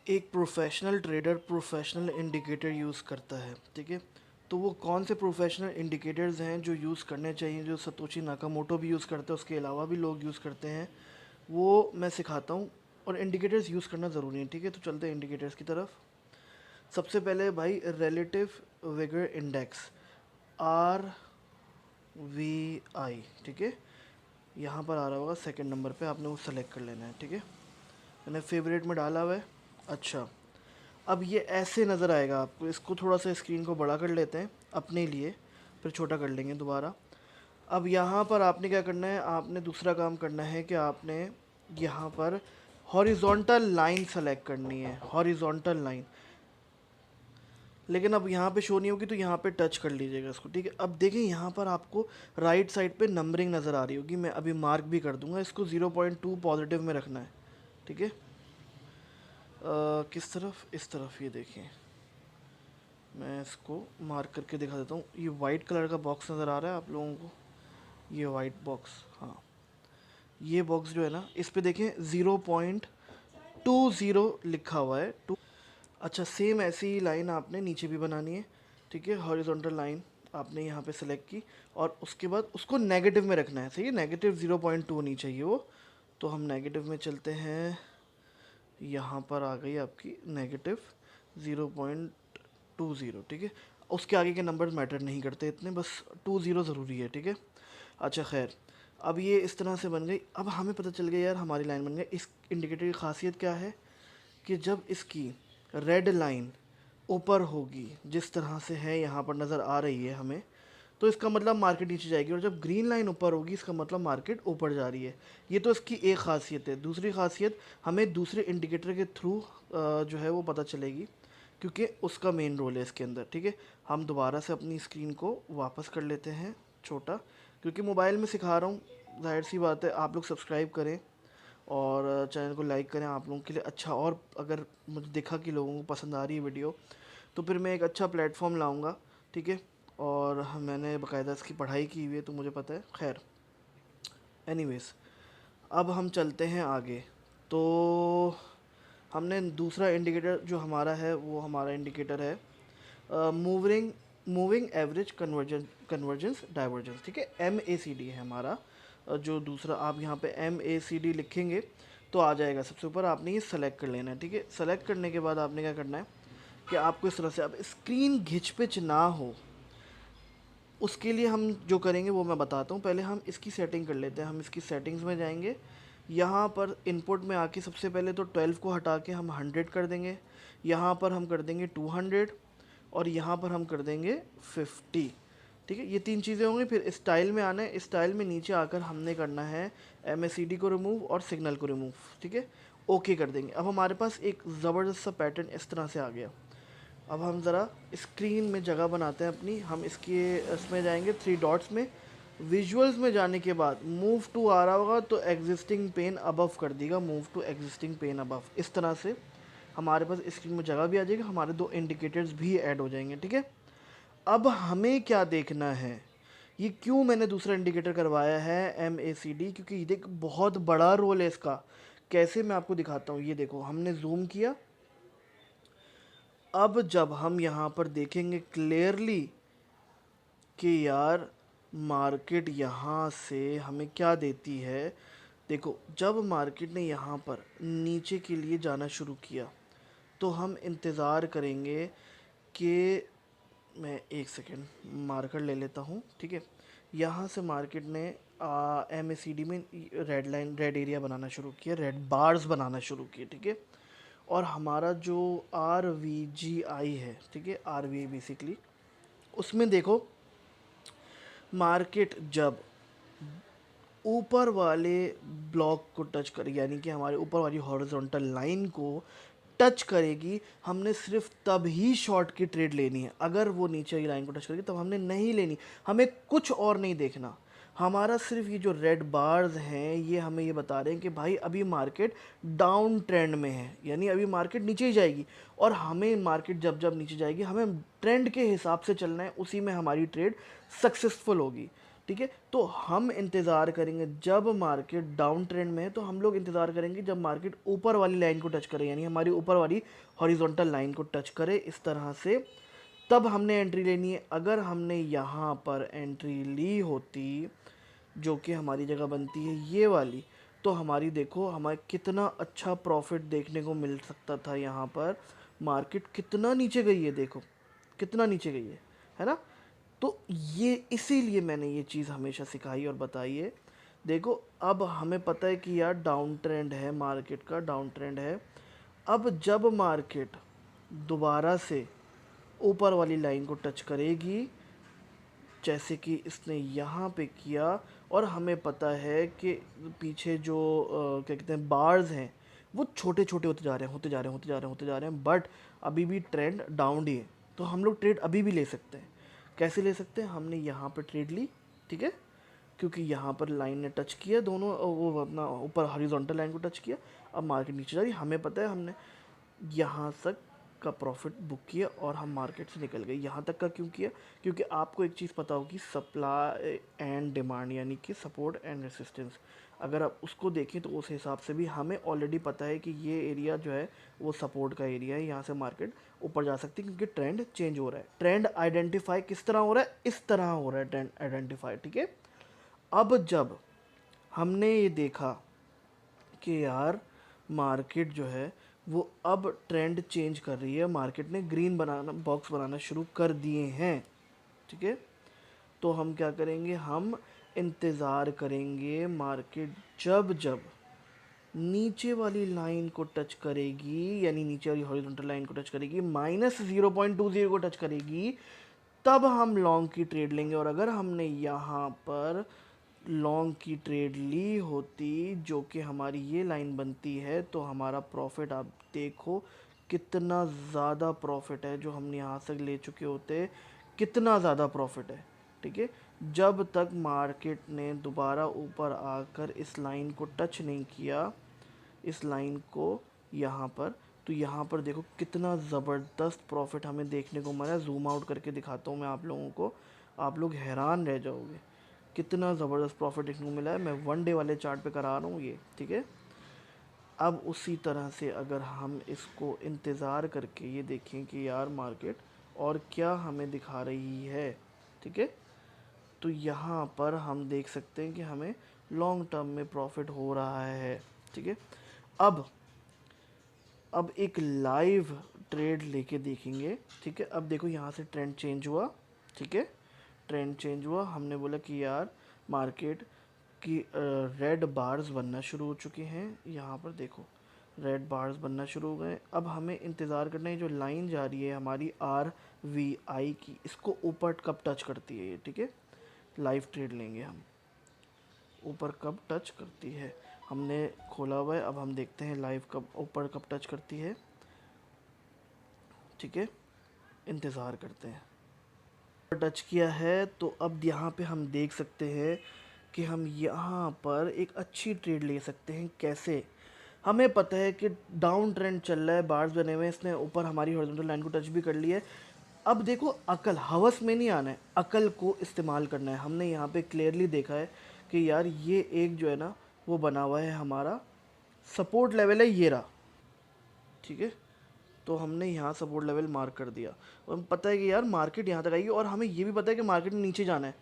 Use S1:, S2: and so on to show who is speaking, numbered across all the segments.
S1: एक professional trader professional indicator use करता है, ठीक है। तो वो कौन से प्रोफेशनल इंडिकेटर्स हैं जो यूज़ करने चाहिए, जो सतोशी नाकामोटो भी यूज़ करते हैं, उसके अलावा भी लोग यूज़ करते हैं, वो मैं सिखाता हूँ। और इंडिकेटर्स यूज़ करना ज़रूरी है, ठीक है। तो चलते हैं इंडिकेटर्स की तरफ। सबसे पहले भाई relative vigour index, R V I, ठीक है। यहाँ पर आ रहा होगा सेकंड नंबर पे, आपने वो सेलेक्ट कर लेना है, ठीक है। मैंने फेवरेट में डाला हुआ है। अच्छा, अब ये ऐसे नज़र आएगा आपको। इसको थोड़ा सा स्क्रीन को बड़ा कर लेते हैं अपने लिए, फिर छोटा कर लेंगे दोबारा। अब यहाँ पर आपने क्या करना है, आपने दूसरा काम करना है कि आपने यहाँ पर हॉरिजॉन्टल लाइन सेलेक्ट करनी है, हॉरिजॉन्टल लाइन। लेकिन अब यहाँ पे शो नहीं होगी, तो यहाँ पे टच कर लीजिएगा इसको, ठीक है। अब देखें यहाँ पर आपको राइट साइड पे नंबरिंग नज़र आ रही होगी। मैं अभी मार्क भी कर दूंगा इसको, 0.2 पॉजिटिव में रखना है, ठीक है। किस तरफ, इस तरफ, ये देखिए मैं इसको मार्क करके दिखा देता हूँ। ये वाइट कलर का बॉक्स नज़र आ रहा है आप लोगों को, ये वाइट बॉक्स, हाँ। ये बॉक्स जो है ना, इस पे देखें 0.20 लिखा हुआ है, टू। अच्छा, सेम ऐसी ही लाइन आपने नीचे भी बनानी है, ठीक है। हॉरिजॉन्टल लाइन आपने यहाँ पे सेलेक्ट की, और उसके बाद उसको नेगेटिव में रखना है, सही है। नेगेटिव 0.2 नहीं चाहिए वो। तो हम नेगेटिव में चलते हैं। यहाँ पर आ गई आपकी नेगेटिव 0.20, ठीक है। उसके आगे के नंबर मैटर नहीं करते इतने, बस 20 ज़रूरी है, ठीक है। अच्छा खैर, अब ये इस तरह से बन गई। अब हमें पता चल गया यार हमारी लाइन बन गई। इस इंडिकेटर की खासियत क्या है कि जब इसकी रेड लाइन ऊपर होगी, जिस तरह से है यहाँ पर नज़र आ रही है हमें, तो इसका मतलब मार्केट नीचे जाएगी। और जब ग्रीन लाइन ऊपर होगी, इसका मतलब मार्केट ऊपर जा रही है। ये तो इसकी एक खासियत है। दूसरी खासियत हमें दूसरे इंडिकेटर के थ्रू जो है वो पता चलेगी, क्योंकि उसका मेन रोल है इसके अंदर, ठीक है। हम दोबारा से अपनी स्क्रीन को वापस कर लेते हैं छोटा, क्योंकि मोबाइल में सिखा रहा हूँ। जाहिर सी बात है, आप लोग सब्सक्राइब करें और चैनल को लाइक करें, आप लोगों के लिए अच्छा। और अगर मुझे देखा कि लोगों को पसंद आ रही है वीडियो, तो फिर मैं एक अच्छा प्लेटफॉर्म लाऊंगा, ठीक है। और मैंने बाकायदा इसकी पढ़ाई की हुई है, तो मुझे पता है। खैर, एनीवेज, अब हम चलते हैं आगे। तो हमने दूसरा इंडिकेटर जो हमारा है, वो हमारा इंडिकेटर है moving moving average convergence divergence, ठीक है। MACD है हमारा। जो दूसरा आप यहाँ पे MACD लिखेंगे तो आ जाएगा सबसे ऊपर। आपने ये सेलेक्ट कर लेना है, ठीक है। सेलेक्ट करने के बाद आपने क्या करना है कि आपको इस तरह से, अब स्क्रीन घिच पिच ना हो, उसके लिए हम जो करेंगे वो मैं बताता हूँ। पहले हम इसकी सेटिंग कर लेते हैं। हम इसकी सेटिंग्स में जाएंगे। यहाँ पर इनपुट में आके सबसे पहले तो 12 को हटा के हम 100 कर देंगे। यहाँ पर हम कर देंगे 200, और यहाँ पर हम कर देंगे 50, ठीक है। ये तीन चीज़ें होंगी। फिर स्टाइल में आना है। स्टाइल में नीचे आकर हमने करना है MACD को रिमूव और सिग्नल को रिमूव, ठीक है। ओके कर देंगे। अब हमारे पास एक ज़बरदस्त सा पैटर्न इस तरह से आ गया। अब हम ज़रा स्क्रीन में जगह बनाते हैं अपनी। हम इसमें जाएंगे 3 डॉट्स में। विजुअल्स में जाने के बाद मूव टू आ रहा होगा, तो एग्जिस्टिंग पेन अबव कर देगा, move to existing pen above. इस तरह से हमारे पास स्क्रीन में जगह भी आ जाएगी, हमारे दो इंडिकेटर्स भी ऐड हो जाएंगे, ठीक है। अब हमें क्या देखना है, ये क्यों मैंने दूसरा इंडिकेटर करवाया है MACD, क्योंकि ये देख बहुत बड़ा रोल है इसका। कैसे, मैं आपको दिखाता हूँ। ये देखो, हमने जूम किया। अब जब हम यहाँ पर देखेंगे क्लियरली कि यार मार्केट यहाँ से हमें क्या देती है। देखो, जब मार्केट ने यहाँ पर नीचे के लिए जाना शुरू किया, तो हम इंतज़ार करेंगे कि, मैं एक सेकेंड मार्कर ले लेता हूँ, ठीक है। यहाँ से मार्केट ने MACD में रेड एरिया बनाना शुरू किया, रेड बार्स बनाना शुरू किए, ठीक है। और हमारा जो RVGI है, ठीक है, RVI बेसिकली, उसमें देखो मार्केट जब ऊपर वाले ब्लॉक को टच कर, यानी कि हमारे ऊपर वाली हॉरिजॉन्टल लाइन को टच करेगी, हमने सिर्फ तब ही शॉर्ट की ट्रेड लेनी है। अगर वो नीचे वाली लाइन को टच करेगी तब हमने नहीं लेनी। हमें कुछ और नहीं देखना। हमारा सिर्फ ये जो रेड बार्स हैं, ये हमें ये बता रहे हैं कि भाई अभी मार्केट डाउन ट्रेंड में है, यानी अभी मार्केट नीचे ही जाएगी। और हमें मार्केट जब जब नीचे जाएगी, हमें ट्रेंड के हिसाब से चलना है, उसी में हमारी ट्रेड सक्सेसफुल होगी। ठीक है। तो हम इंतज़ार करेंगे जब मार्केट डाउन ट्रेंड में है, तो हम लोग इंतज़ार करेंगे जब मार्केट ऊपर वाली लाइन को टच करे, यानी हमारी ऊपर वाली हॉरिजॉन्टल लाइन को टच करे इस तरह से, तब हमने एंट्री लेनी है। अगर हमने यहाँ पर एंट्री ली होती, जो कि हमारी जगह बनती है ये वाली, तो हमारी देखो हमारे कितना अच्छा प्रॉफिट देखने को मिल सकता था। यहाँ पर मार्केट कितना नीचे गई है, देखो कितना नीचे गई है ना। तो ये इसीलिए मैंने ये चीज़ हमेशा सिखाई और बताई है। देखो अब हमें पता है कि यार डाउन ट्रेंड है, मार्केट का डाउन ट्रेंड है। अब जब मार्केट दोबारा से ऊपर वाली लाइन को टच करेगी, जैसे कि इसने यहाँ पे किया, और हमें पता है कि पीछे जो क्या कहते हैं बार्स हैं, वो छोटे छोटे होते जा रहे हैं, होते जा रहे हैं, होते जा रहे हैं, होते जा रहे हैं, बट अभी भी ट्रेंड डाउन ही है। तो हम लोग ट्रेड अभी भी ले सकते हैं। कैसे ले सकते हैं? हमने यहाँ पर ट्रेड ली, ठीक है, क्योंकि यहाँ पर लाइन ने टच किया, दोनों वो अपना ऊपर हॉरिजॉन्टल लाइन को टच किया। अब मार्केट नीचे जा रही, हमें पता है हमने यहाँ तक का प्रॉफिट बुक किया और हम मार्केट से निकल गए। यहाँ तक का क्यों किया? क्योंकि आपको एक चीज़ पता होगी, सप्लाई एंड डिमांड, यानी कि सपोर्ट एंड रेसिस्टेंस। अगर आप उसको देखें तो उस हिसाब से भी हमें ऑलरेडी पता है कि ये एरिया जो है वो सपोर्ट का एरिया है, यहाँ से मार्केट ऊपर जा सकती है, क्योंकि ट्रेंड चेंज हो रहा है। ट्रेंड आइडेंटिफाई किस तरह हो रहा है? इस तरह हो रहा है ट्रेंड आइडेंटिफाई, ठीक है। अब जब हमने ये देखा कि यार मार्केट जो है वो अब ट्रेंड चेंज कर रही है, मार्केट ने ग्रीन बनाना बॉक्स बनाना शुरू कर दिए हैं, ठीक है, तो हम क्या करेंगे? हम इंतज़ार करेंगे मार्केट जब जब नीचे वाली लाइन को टच करेगी, यानी नीचे वाली हॉरिजॉन्टल लाइन को टच करेगी, -0.20 को टच करेगी, तब हम लॉन्ग की ट्रेड लेंगे। और अगर हमने यहाँ पर लॉन्ग की ट्रेड ली होती, जो कि हमारी ये लाइन बनती है, तो हमारा प्रॉफिट आप देखो कितना ज़्यादा प्रॉफिट है। जो हमने यहाँ से ले चुके होते, कितना ज़्यादा प्रॉफिट है, ठीक है। जब तक मार्केट ने दोबारा ऊपर आकर इस लाइन को टच नहीं किया, इस लाइन को यहाँ पर, तो यहाँ पर देखो कितना ज़बरदस्त प्रॉफिट हमें देखने को मिला है। जूम आउट करके दिखाता हूँ मैं आप लोगों को, आप लोग हैरान रह जाओगे कितना ज़बरदस्त प्रॉफिट देखने को मिला है। मैं 1 डे वाले चार्ट पे करा रहा हूँ ये, ठीक है। अब उसी तरह से अगर हम इसको इंतज़ार करके ये देखें कि यार मार्केट और क्या हमें दिखा रही है, ठीक है, तो यहाँ पर हम देख सकते हैं कि हमें लॉन्ग टर्म में प्रॉफिट हो रहा है, ठीक है। अब एक लाइव ट्रेड लेके देखेंगे, ठीक है। अब देखो यहाँ से ट्रेंड चेंज हुआ, ठीक है, ट्रेंड चेंज हुआ। हमने बोला कि यार मार्केट की रेड बार्स बनना शुरू हो चुके हैं, यहाँ पर देखो रेड बार्स बनना शुरू हो गए। अब हमें इंतज़ार करना है, जो लाइन जा रही है हमारी RVI की, इसको ऊपर कब टच करती है ये, ठीक है। लाइव ट्रेड लेंगे हम, ऊपर कब टच करती है। हमने खोला हुआ है, अब हम देखते हैं लाइव कब ऊपर कब टच करती है, ठीक है, इंतज़ार करते हैं। टच किया है, तो अब यहाँ पे हम देख सकते हैं कि हम यहाँ पर एक अच्छी ट्रेड ले सकते हैं। कैसे? हमें पता है कि डाउन ट्रेंड चल रहा है, बार्स बने हुए हैं, इसने ऊपर हमारी हॉरिजॉन्टल लाइन को टच भी कर लिया है। अब देखो अकल, हवस में नहीं आना है, अकल को इस्तेमाल करना है। हमने यहाँ पे क्लियरली देखा है कि यार ये एक जो है ना वो बना हुआ है, हमारा सपोर्ट लेवल है, ये रहा, ठीक है। तो हमने यहाँ सपोर्ट लेवल मार्क कर दिया, और हमें पता है कि यार मार्केट यहाँ तक आएगी, और हमें ये भी पता है कि मार्केट में नीचे जाना है।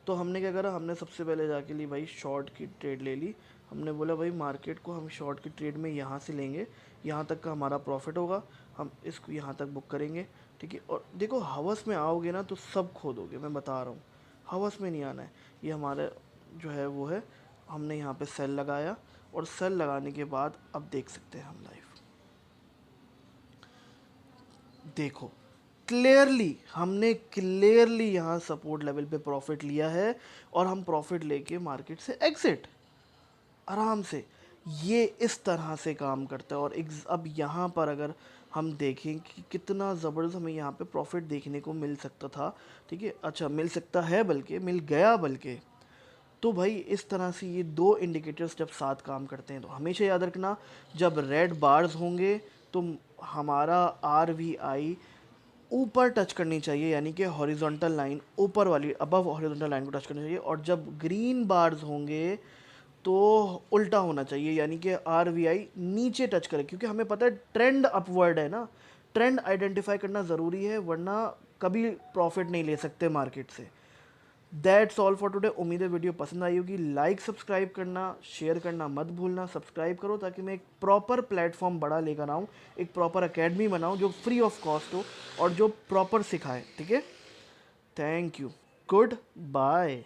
S1: तो हमने क्या करा? हमने सबसे पहले जाके ली भाई शॉर्ट की ट्रेड ले ली। हमने बोला भाई मार्केट को हम शॉर्ट की ट्रेड में यहाँ से लेंगे, यहाँ तक का हमारा प्रॉफिट होगा, हम इसको यहाँ तक बुक करेंगे, ठीक है। और देखो हवस में आओगे ना तो सब खो दोगे, मैं बता रहा हूँ, हवस में नहीं आना है। ये हमारा जो है वो है, हमने यहाँ पे सेल लगाया, और सेल लगाने के बाद अब देख सकते हैं हम लाइव, देखो क्लियरली, हमने क्लियरली यहाँ सपोर्ट लेवल पे प्रॉफिट लिया है, और हम प्रॉफिट लेके मार्केट से एग्जिट आराम से। ये इस तरह से काम करता है। और अब यहाँ पर अगर हम देखें कि कितना ज़बरदस्त हमें यहाँ पे प्रॉफिट देखने को मिल सकता था, ठीक है, अच्छा मिल सकता है, बल्कि मिल गया, बल्कि। तो भाई इस तरह से ये दो इंडिकेटर्स जब साथ काम करते हैं, तो हमेशा याद रखना, जब रेड बार्स होंगे तो हमारा RVI ऊपर टच करनी चाहिए, यानी कि हॉरिजॉन्टल लाइन ऊपर वाली अबव हॉरिजॉन्टल लाइन को टच करनी चाहिए। और जब ग्रीन बार्स होंगे तो उल्टा होना चाहिए, यानी कि आर वी आई नीचे टच करे, क्योंकि हमें पता है ट्रेंड अपवर्ड है ना। ट्रेंड आइडेंटिफाई करना ज़रूरी है, वरना कभी प्रॉफिट नहीं ले सकते मार्केट से। That's all for today. उम्मीद है वीडियो पसंद आई होगी। लाइक सब्सक्राइब करना, शेयर करना मत भूलना। सब्सक्राइब करो ताकि मैं एक प्रॉपर प्लेटफॉर्म बड़ा लेकर आऊँ, एक प्रॉपर एकेडमी बनाऊँ जो फ्री ऑफ कॉस्ट हो और जो प्रॉपर सिखाए, ठीक है। Thank you, good bye.